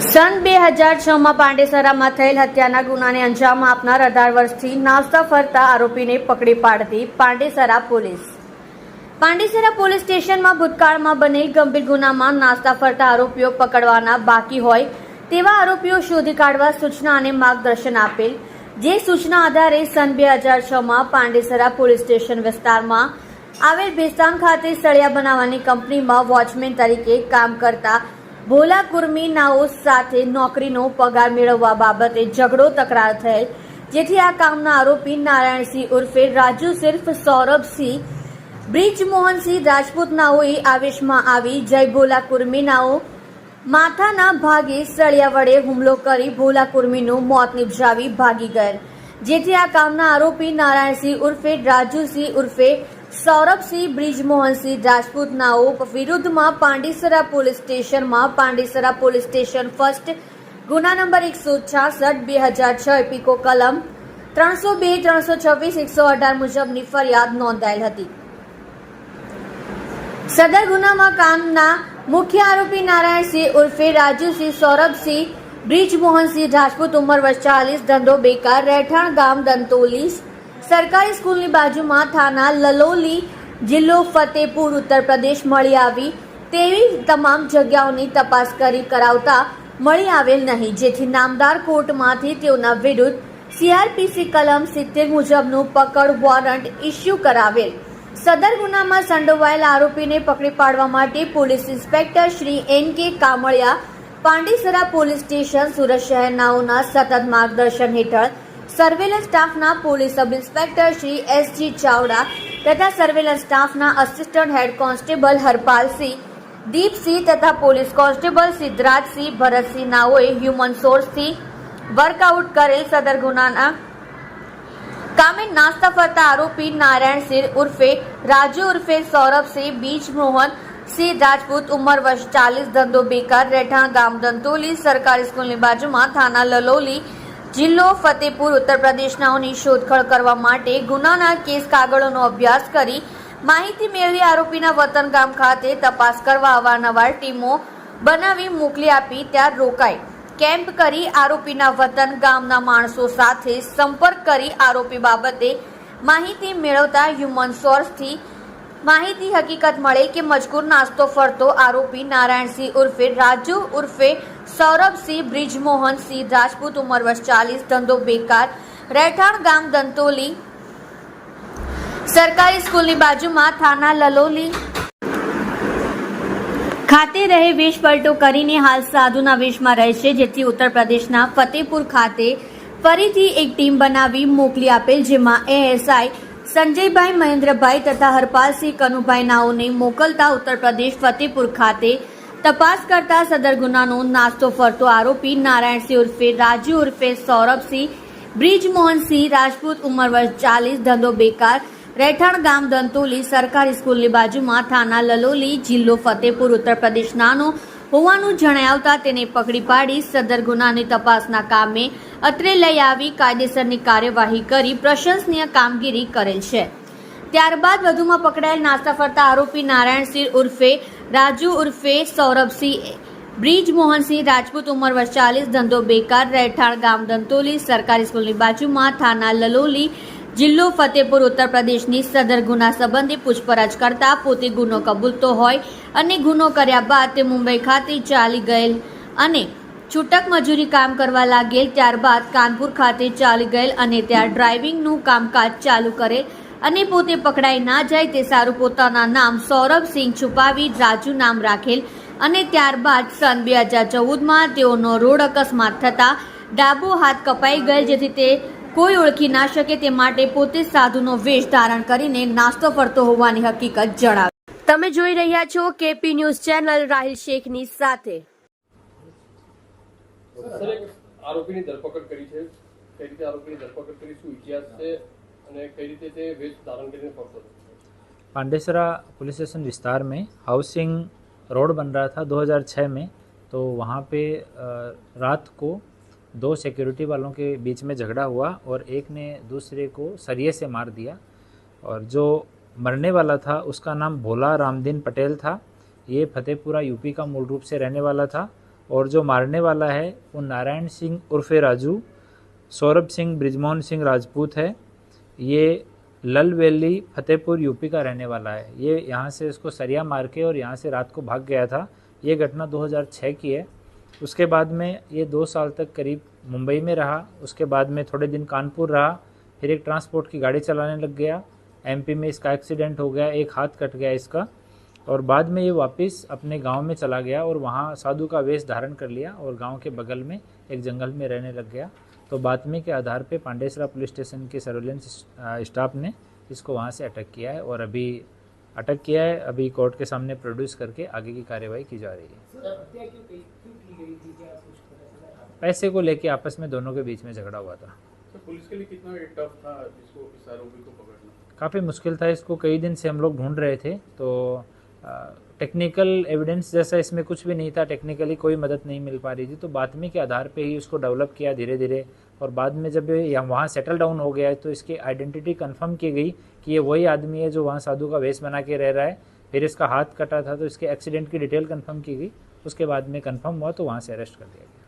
सन 2006 પાંડેસરામાં થયેલ હત્યાના ગુનાને અંજામ આપનાર 18 વર્ષથી નાસ્તા ફરતા આરોપીને પકડી પાડતી પાંડેસરા પોલીસ સ્ટેશનમાં ભૂતકાળમાં બનેલ ગંભીર ગુનામાં નાસ્તા ફરતા આરોપીઓ પકડવાના બાકી હોય તેવા આરોપીઓ શોધી કાઢવા સૂચના અને માર્ગદર્શન આપેલ, જે સૂચના આધારે સન 2006 પાંડેસરા પોલીસ સ્ટેશન વિસ્તારમાં આવેલ ભેસ્તાન ખાતે સળિયા બનાવવાની કંપનીમાં વોચમેન તરીકે કામ કરતા ભોલા કુર્મી નાઓ સાથે નોકરીનો પગાર મેળવવા બાબતે ઝઘડો તકરાર થયેલ, જેથી આ કામના આરોપી નારાયણસિંહ ઉર્ફે રાજુ સિર્ફ સૌરભસિંહ બ્રિજમોહનસિંહ રાજપૂત નાઓએ આવેશમાં આવી જય ભોલા કુર્મી નાઓ માથાના ભાગે સળિયા વડે હુમલો કરી ભોલા કુર્મીનું મોત નિપજાવી ભાગી ગયેલ, જેથી આ કામના આરોપી નારાયણસિંહ ઉર્ફે રાજુસિંહ ઉર્ફે સૌરભસિંહ બ્રિજમોહનસિંહ રાજપૂત નાઓ વિરુદ્ધમાં પાંડેસરા પોલીસ સ્ટેશન ફર્સ્ટ ગુના નંબર 166/2006 એપિકો કલમ 302, 326, 118 મુજબની ફરિયાદ નોંધાયેલ હતી. સદર ગુનામાં કામના મુખ્ય આરોપી નારાયણસિંહ ઉર્ફે રાજુસિંહ સૌરભસિંહ બ્રિજમોહનસિંહ રાજપૂત ઉંમર વર્ષ 40, ધંધો બેકાર, રહેઠાણ ગામ દંતોલી, સરકારી સ્કૂલની બાજુમાં, થાના લલોલી, જિલ્લો ફતેપુર, ઉત્તર પ્રદેશ મળી આવી તેવી તમામ જગ્યાઓની તપાસ કરી કરાવતા મળી આવેલ નહીં, જેથી નામદાર કોર્ટમાંથી તેઓના વિરુદ્ધ CRPC કલમ 70 મુજબનું પકડ વોરંટ ઇસ્યુ કરાવેલ. સદર ગુનામાં સંડોવાયેલ આરોપીને પકડી પાડવા માટે police inspector Shri NK Kamaliya Pandesara police station Surat શહેરનાઓના સતત માર્ગદર્શન હેઠળ સર્વેલન્સ સ્ટાફના police sub inspector Shri SG Chavda તથા સર્વેલન્સ સ્ટાફના assistant head constable Harpalsinh, Deepsinh તથા પોલીસ કોન્સ્ટેબલ સિદ્ધરાજસિંહ ભરતસિંહ નાઓએ હ્યુમન સોર્સથી વર્કઆઉટ કરેલ સદર ગુનાના કામે નાસ્તા ફરતા આરોપી નારાયણસિંહ ઉર્ફે રાજુ ઉર્ફે સૌરભસિંહ બ્રિજમોહનસિંહ રાજપૂત ઉંમર વર્ષ 40, ધંધો બેકાર, રહેઠાણ ગામ દંતોલી, સરકારી સ્કૂલની બાજુમાં, થાના લલોલી, જિલ્લો ફતેપુર, ઉત્તર પ્રદેશનાઓની શોધખોળ કરવા માટે ગુનાના કેસ કાગળોનો અભ્યાસ કરી માહિતી મેળવી આરોપીના વતન ગામ ખાતે તપાસ કરવા અવારનવાર ટીમો બનાવી મોકલી આપી ત્યાં રોકાઈ કેમ્પ કરી આરોપીના વતન ગામના માણસો સાથે સંપર્ક કરી આરોપી બાબતે માહિતી મેળવતા હ્યુમન સોર્સથી માહિતી હકીકત મળે કે મજકૂર નાસ્તો ફરતો આરોપી નારાયણસિંહ ઉર્ફે રાજુ ઉર્ફે સૌરભસિંહ બ્રિજમોહનસિંહ રાજપૂત ઉંમર વર્ષ 40, ધંધો બેકાર, રહેઠાણ ગામ દંતોલી, સરકારી સ્કૂલની બાજુમાં, થાના લલોલી ખાતે રહે વેશ પલટો કરીને હાલ સાધુના વેશમાં રહે છે, જેથી ઉત્તર પ્રદેશના ફતેપુર ખાતે ફરીથી એક ટીમ બનાવી મોકલી આપેલ, જેમાં ASI સંજયભાઈ મહેન્દ્રભાઈ તથા હરપાલસિંહ કનુભાઈ નાઓને મોકલતા ઉત્તર પ્રદેશ ફતેપુર ખાતે તપાસ કરતા સદર ગુનાનો નાસ્તો ફરતો આરોપી નારાયણસિંહ ઉર્ફે રાજુ ઉર્ફે સૌરભસિંહ બ્રિજમોહનસિંહ રાજપૂત ઉંમર વર્ષ 40, ધંધો બેકાર, રહેઠાણ ગામ દંતોલી, સરકારી સ્કૂલની બાજુમાં, થાના લલોલી, જિલ્લો ફતેપુર, ઉત્તર પ્રદેશનાનો હોવાનું જણાવતા તેને પકડી પાડી સદર ગુનાની તપાસના કામે અત્રે લઈ આવી કાયદેસરની કાર્યવાહી કરી પ્રશંસનીય કામગીરી કરેલ છે. ત્યારબાદ વધુમાં પકડાયેલ નાસ્તા ફરતા આરોપી નારાયણસિંહ ઉર્ફે રાજુ ઉર્ફે સૌરભસિંહ બ્રિજમોહનસિંહ રાજપૂત ઉંમર વર્ષ 40, ધંધો બેકાર, રહેઠાણ ગામ દંતોલી, સરકારી સ્કૂલની બાજુમાં, થાના લલોલી, જિલ્લો ફતેપુર, ઉત્તર પ્રદેશની સદર ગુના સંબંધી પૂછપરછ કરતા પોતે ગુનો કબૂલતો હોય અને ગુનો કર્યા બાદ તે મુંબઈ ખાતે ચાલી ગયેલ અને છૂટક મજૂરી કામ કરવા લાગેલ, ત્યારબાદ કાનપુર ખાતે ચાલી ગયેલ અને ત્યાં ડ્રાઇવિંગનું કામકાજ ચાલુ કરેલ અને પોતે પકડાઈ ના જાય તે સારું પોતાના નામ સૌરભસિંહ છુપાવી રાજુ નામ રાખેલ અને ત્યારબાદ સન 2014 તેઓનો રોડ અકસ્માત થતા ડાબો હાથ કપાઈ ગયેલ, જેથી તે કોઈ ઓળખી ના શકે તે માટે પોતે સાધુનો વેશ ધારણ કરીને નાસ્તો ફરતો હોવાની હકીકત જણાવી. તમે જોઈ રહ્યા છો KP ન્યૂઝ ચેનલ રાહિલ શેખની સાથે. આરોપીની ધરપકડ કરી છે, કઈ રીતે આરોપીની ધરપકડ કરી, શું ઇતિહાસ છે અને કઈ રીતે તે વેશ ધારણ કરીને ફરતો હતો? पांडेसरा पुलिस स्टेशन विस्तार में हाउसिंग रोड बन रहा था 2006 में, तो वहाँ पे रात को 2 सिक्योरिटी वालों के बीच में झगड़ा हुआ और एक ने दूसरे को सरिये से मार दिया और जो मरने वाला था उसका नाम भोला रामदीन पटेल था। ये फतेहपुरा यूपी का मूल रूप से रहने वाला था और जो मारने वाला है वो नारायण सिंह उर्फे राजू, सौरभ सिंह ब्रिजमोहन सिंह राजपूत है। ये लल वैली फतेहपुर यूपी का रहने वाला है। ये यहाँ से इसको सरिया मार के और यहाँ से रात को भाग गया था। ये घटना 2006 की है। उसके बाद में ये 2 साल तक करीब मुंबई में रहा। उसके बाद में थोड़े दिन कानपुर रहा, फिर एक ट्रांसपोर्ट की गाड़ी चलाने लग गया। एमपी में इसका एक्सीडेंट हो गया, एक हाथ कट गया इसका, और बाद में ये वापस अपने गांव में चला गया और वहाँ साधु का वेश धारण कर लिया और गांव के बगल में एक जंगल में रहने लग गया। तो बातमी के आधार पे पांडेसरा पुलिस स्टेशन के सर्वेलेंस स्टाफ ने इसको वहाँ से अटक किया है और अभी कोर्ट के सामने प्रोड्यूस करके आगे की कार्यवाही की जा रही है। पैसे को लेके आपस में दोनों के बीच में झगड़ा हुआ था। तो पुलिस के लिए कितना टफ था इसको, इस आरोपी को पकड़ना? काफ़ी मुश्किल था। इसको कई दिन से हम लोग ढूंढ रहे थे। तो टेक्निकल एविडेंस जैसा इसमें कुछ भी नहीं था, टेक्निकली कोई मदद नहीं मिल पा रही थी। तो बातमी के आधार पे ही उसको डेवलप किया धीरे धीरे, और बाद में जब ये वहाँ सेटल डाउन हो गया तो इसकी आइडेंटिटी कंफर्म की गई कि ये वही आदमी है जो वहाँ साधु का वेश बना के रह रहा है। फिर इसका हाथ कटा था तो इसके एक्सीडेंट की डिटेल कंफर्म की गई। उसके बाद में कंफर्म हुआ तो वहाँ से अरेस्ट कर दिया गया।